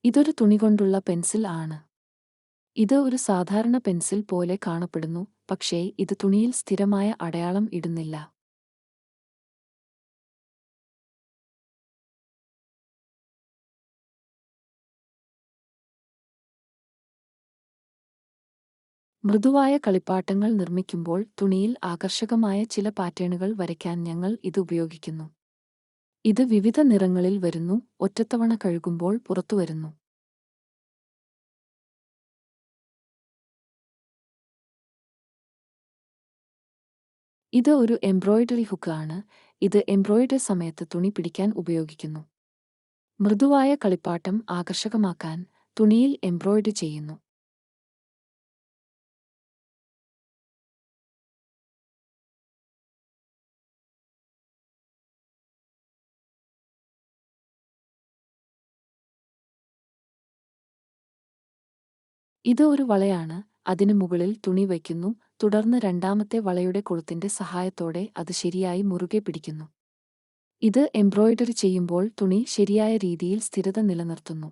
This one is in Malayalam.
ഇതൊരു തുണി കൊണ്ടുള്ള പെൻസിൽ ആണ്. ഇത് ഒരു സാധാരണ പെൻസിൽ പോലെ കാണപ്പെടുന്നു, പക്ഷേ ഇത് തുണിയിൽ സ്ഥിരമായ അടയാളം ഇടുന്നില്ല. മൃദുവായ കളിപ്പാട്ടങ്ങൾ നിർമ്മിക്കുമ്പോൾ തുണിയിൽ ആകർഷകമായ ചില പാറ്റേണുകൾ വരയ്ക്കാൻ ഞങ്ങൾ ഇത് ഉപയോഗിക്കുന്നു. ഇത് വിവിധ നിറങ്ങളിൽ വരുന്നു, ഒറ്റത്തവണ കഴുകുമ്പോൾ പുറത്തുവരുന്നു. ഇത് ഒരു എംബ്രോയിഡറി ഹുക്ക് ആണ്. ഇത് എംബ്രോയിഡറി സമയത്ത് തുണി പിടിക്കാൻ ഉപയോഗിക്കുന്നു. മൃദുവായ കളിപ്പാട്ടം ആകർഷകമാക്കാൻ തുണിയിൽ എംബ്രോയിഡറി ചെയ്യുന്നു. ഇത് ഒരു വളയാണ്. അതിന് മുകളിൽ തുണി വയ്ക്കുന്നു, തുടർന്ന് രണ്ടാമത്തെ വളയുടെ കൊളുത്തിന്റെ സഹായത്തോടെ അത് ശരിയായി മുറുകെ പിടിക്കുന്നു. ഇത് എംബ്രോയിഡറി ചെയ്യുമ്പോൾ തുണി ശരിയായ രീതിയിൽ സ്ഥിരത നിലനിർത്തുന്നു.